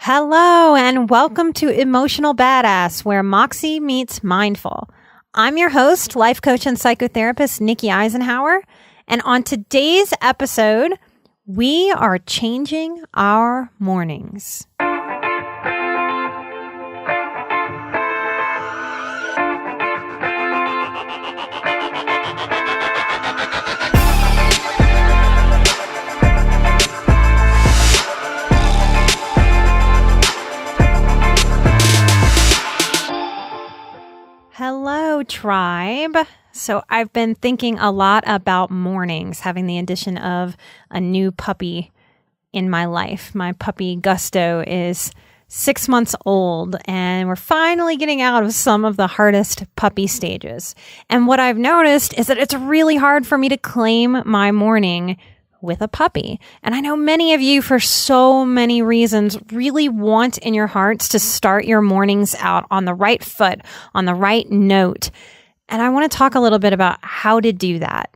Hello, and welcome to Emotional Badass, where Moxie meets Mindful. I'm your host, life coach and psychotherapist, Nikki Eisenhower. And on today's episode, we are changing our mornings. Hello, tribe. So I've been thinking a lot about mornings, having the addition of a new puppy in my life. My puppy Gusto is 6 months old, and we're finally getting out of some of the hardest puppy stages. And what I've noticed is that it's really hard for me to claim my morning with a puppy. And I know many of you, for so many reasons, really want in your hearts to start your mornings out on the right foot, on the right note. And I want to talk a little bit about how to do that.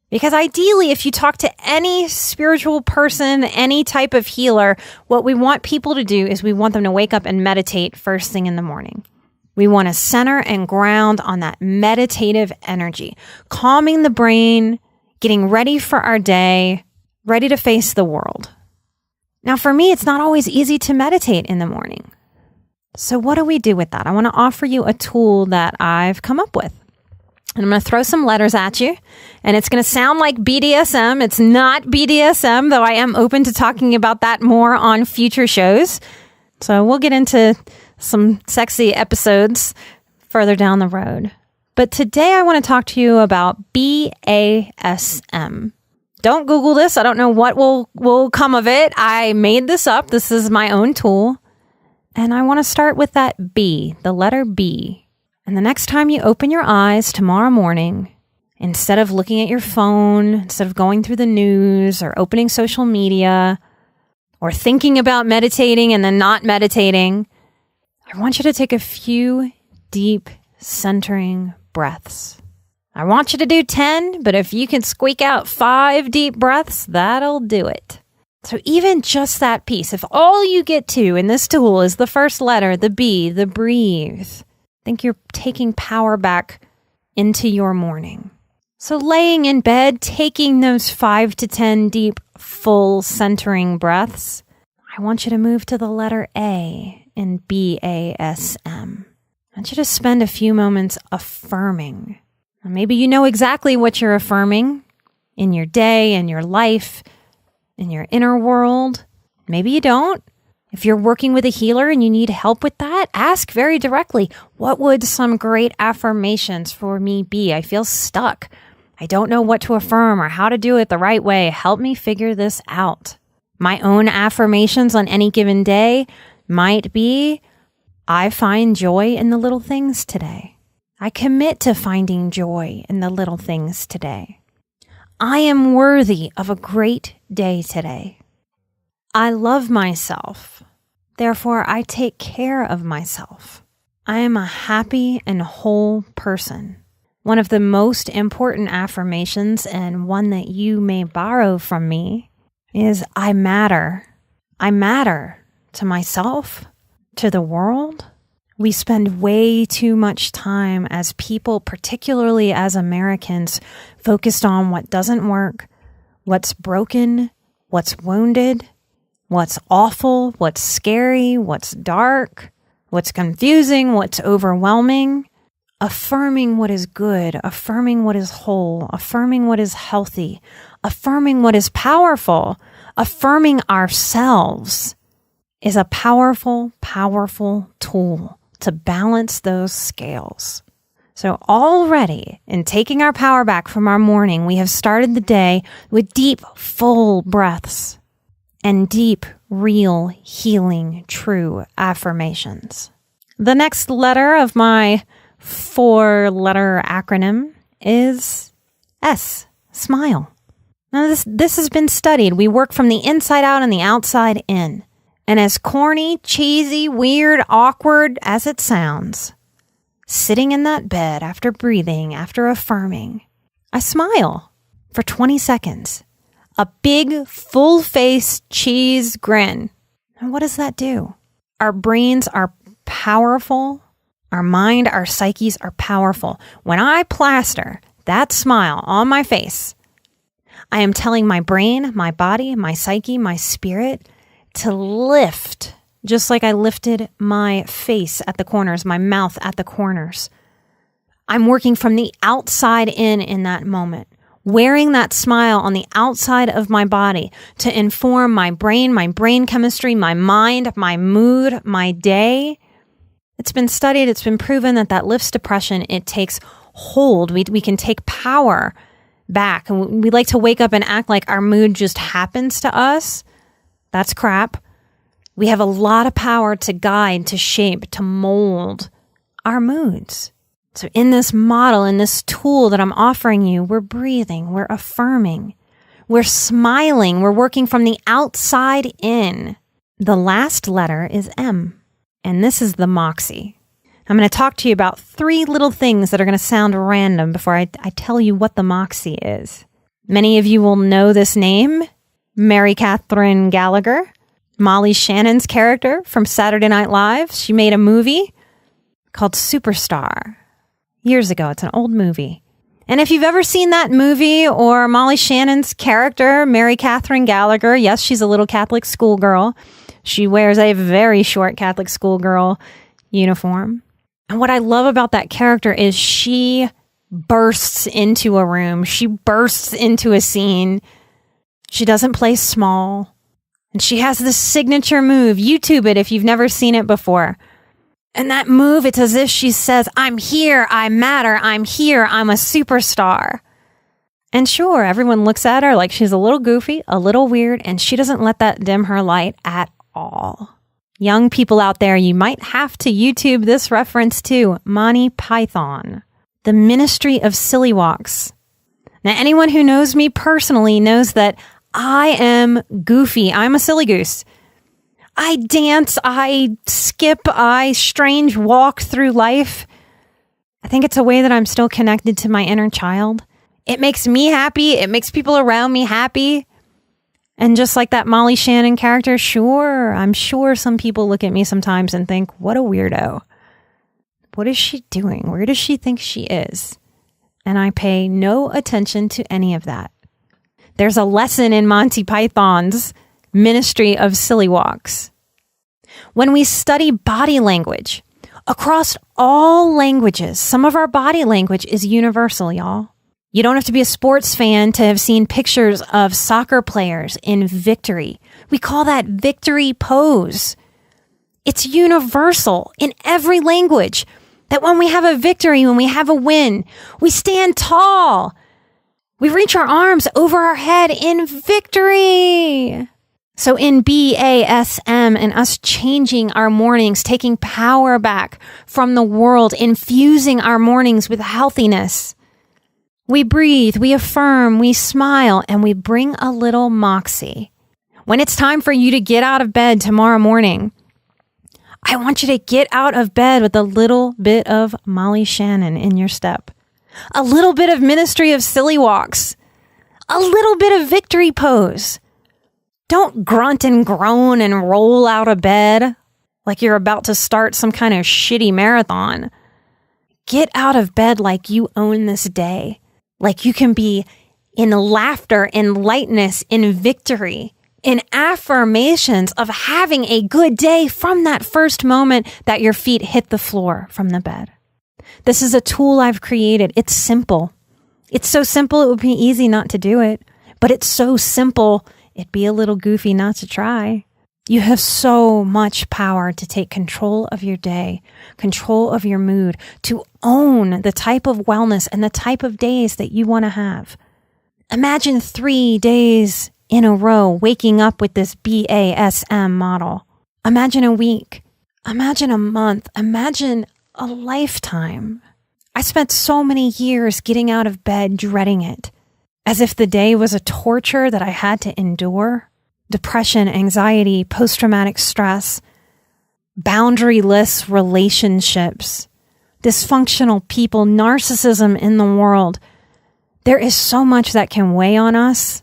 Because ideally, if you talk to any spiritual person, any type of healer, what we want people to do is we want them to wake up and meditate first thing in the morning. We want to center and ground on that meditative energy, calming the brain, getting ready for our day, ready to face the world. Now, for me, it's not always easy to meditate in the morning. So what do we do with that? I want to offer you a tool that I've come up with. And I'm going to throw some letters at you, and it's going to sound like BDSM. It's not BDSM, though I am open to talking about that more on future shows. So we'll get into some sexy episodes further down the road. But today I want to talk to you about BASM. Don't Google this. I don't know what will come of it. I made this up. This is my own tool. And I want to start with that B, the letter B. And the next time you open your eyes tomorrow morning, instead of looking at your phone, instead of going through the news or opening social media or thinking about meditating and then not meditating, I want you to take a few deep, centering breaths. I want you to do 10, but if you can squeak out 5 deep breaths, that'll do it. So even just that piece, if all you get to in this tool is the first letter, the B, the breathe, I think you're taking power back into your morning. So laying in bed, taking those 5 to 10 deep, full centering breaths, I want you to move to the letter A in BASM. I want you to spend a few moments affirming. Maybe you know exactly what you're affirming in your day, in your life, in your inner world. Maybe you don't. If you're working with a healer and you need help with that, ask very directly, what would some great affirmations for me be? I feel stuck. I don't know what to affirm or how to do it the right way. Help me figure this out. My own affirmations on any given day might be, I find joy in the little things today. I commit to finding joy in the little things today. I am worthy of a great day today. I love myself. Therefore, I take care of myself. I am a happy and whole person. One of the most important affirmations, and one that you may borrow from me, is I matter. I matter to myself, to the world. We spend way too much time as people, particularly as Americans, focused on what doesn't work, what's broken, what's wounded, what's awful, what's scary, what's dark, what's confusing, what's overwhelming. Affirming what is good, affirming what is whole, affirming what is healthy, affirming what is powerful, affirming ourselves is a powerful, powerful tool to balance those scales. So already, in taking our power back from our morning, we have started the day with deep, full breaths and deep, real, healing, true affirmations. The next letter of my 4-letter acronym is S, smile. Now this has been studied. We work from the inside out and the outside in. And as corny, cheesy, weird, awkward as it sounds, sitting in that bed after breathing, after affirming, I smile for 20 seconds. A big, full-face cheese grin. And what does that do? Our brains are powerful. Our mind, our psyches are powerful. When I plaster that smile on my face, I am telling my brain, my body, my psyche, my spirit to lift, just like I lifted my face at the corners, my mouth at the corners. I'm working from the outside in that moment, wearing that smile on the outside of my body to inform my brain chemistry, my mind, my mood, my day. It's been studied, it's been proven that lifts depression, it takes hold. We can take power back. And we like to wake up and act like our mood just happens to us. That's crap. We have a lot of power to guide, to shape, to mold our moods. So in this model, in this tool that I'm offering you, we're breathing, we're affirming, we're smiling, we're working from the outside in. The last letter is M. And this is the moxie. I'm going to talk to you about 3 little things that are going to sound random before I tell you what the moxie is. Many of you will know this name, Mary Catherine Gallagher, Molly Shannon's character from Saturday Night Live. She made a movie called Superstar years ago. It's an old movie. And if you've ever seen that movie or Molly Shannon's character, Mary Catherine Gallagher, yes, she's a little Catholic schoolgirl. She wears a very short Catholic schoolgirl uniform. And what I love about that character is she bursts into a room. She bursts into a scene. She doesn't play small. And she has this signature move. YouTube it if you've never seen it before. And that move, it's as if she says, I'm here, I matter, I'm here, I'm a superstar. And sure, everyone looks at her like she's a little goofy, a little weird, and she doesn't let that dim her light at all. Young people out there, you might have to YouTube this reference too. Monty Python, the Ministry of Silly Walks. Now, anyone who knows me personally knows that I am goofy. I'm a silly goose. I dance, I skip, I strange walk through life. I think it's a way that I'm still connected to my inner child. It makes me happy. It makes people around me happy. And just like that Molly Shannon character, sure, I'm sure some people look at me sometimes and think, what a weirdo. What is she doing? Where does she think she is? And I pay no attention to any of that. There's a lesson in Monty Python's Ministry of Silly Walks. When we study body language, across all languages, some of our body language is universal, y'all. You don't have to be a sports fan to have seen pictures of soccer players in victory. We call that victory pose. It's universal in every language that when we have a victory, when we have a win, we stand tall. We reach our arms over our head in victory. So in BASM and us changing our mornings, taking power back from the world, infusing our mornings with healthiness, we breathe, we affirm, we smile, and we bring a little moxie. When it's time for you to get out of bed tomorrow morning, I want you to get out of bed with a little bit of Molly Shannon in your step. A little bit of Ministry of Silly Walks. A little bit of victory pose. Don't grunt and groan and roll out of bed like you're about to start some kind of shitty marathon. Get out of bed like you own this day. Like you can be in laughter, in lightness, in victory, in affirmations of having a good day from that first moment that your feet hit the floor from the bed. This is a tool I've created. It's simple. It's so simple it would be easy not to do it. But it's so simple it'd be a little goofy not to try. You have so much power to take control of your day, control of your mood, to own the type of wellness and the type of days that you want to have. Imagine 3 days in a row waking up with this BASM model. Imagine a week. Imagine a month. Imagine a lifetime. I spent so many years getting out of bed dreading it, as if the day was a torture that I had to endure. Depression, anxiety, post-traumatic stress, boundaryless relationships, dysfunctional people, narcissism in the world. There is so much that can weigh on us.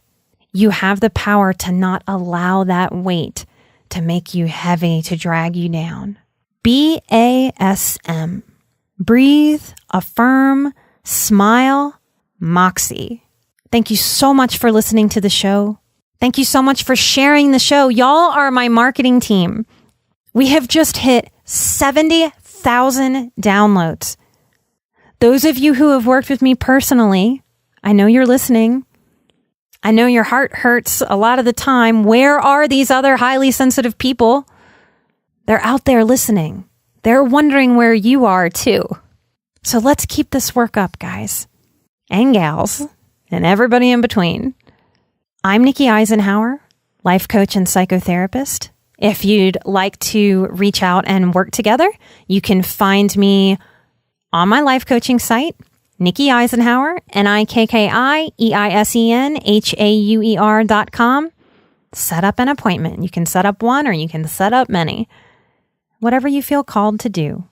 You have the power to not allow that weight to make you heavy, to drag you down. BASM. Breathe, affirm, smile, Moxie. Thank you so much for listening to the show. Thank you so much for sharing the show. Y'all are my marketing team. We have just hit 70,000 downloads. Those of you who have worked with me personally, I know you're listening. I know your heart hurts a lot of the time. Where are these other highly sensitive people? They're out there listening. They're wondering where you are too. So let's keep this work up, guys and gals and everybody in between. I'm Nikki Eisenhower, life coach and psychotherapist. If you'd like to reach out and work together, you can find me on my life coaching site, Nikki Eisenhower, NIKKIEISENHAUER.com. Set up an appointment. You can set up one or you can set up many. Whatever you feel called to do.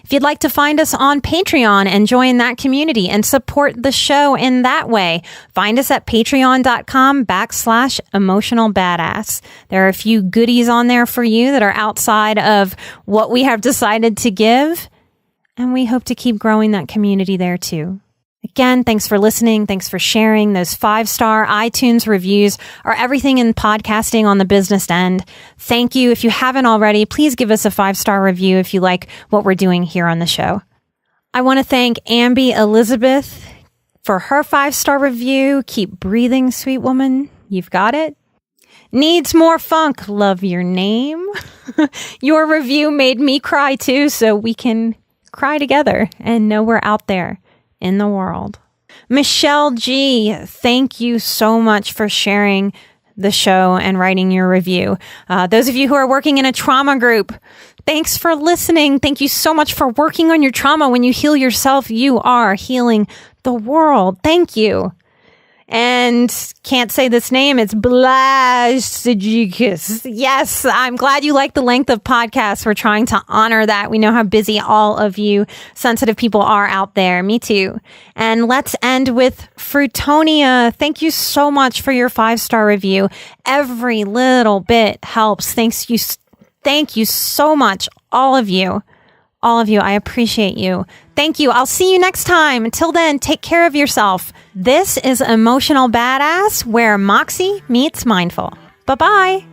If you'd like to find us on Patreon and join that community and support the show in that way, find us at patreon.com/emotionalbadass. There are a few goodies on there for you that are outside of what we have decided to give. And we hope to keep growing that community there too. Again, thanks for listening. Thanks for sharing. Those 5-star iTunes reviews are everything in podcasting on the business end. Thank you. If you haven't already, please give us a 5-star review if you like what we're doing here on the show. I want to thank Ambi Elizabeth for her 5-star review. Keep breathing, sweet woman. You've got it. Needs more funk. Love your name. Your review made me cry too, so we can cry together and know we're out there in the world. Michelle G., thank you so much for sharing the show and writing your review. Those of you who are working in a trauma group, thanks for listening. Thank you so much for working on your trauma. When you heal yourself, you are healing the world. Thank you. And can't say this name. It's Blasigikus. Yes, I'm glad you like the length of podcasts. We're trying to honor that. We know how busy all of you sensitive people are out there. Me too. And let's end with Fruitonia. Thank you so much for your 5-star review. Every little bit helps. Thank you so much, all of you. All of you, I appreciate you. Thank you. I'll see you next time. Until then, take care of yourself. This is Emotional Badass, where Moxie meets Mindful. Bye-bye.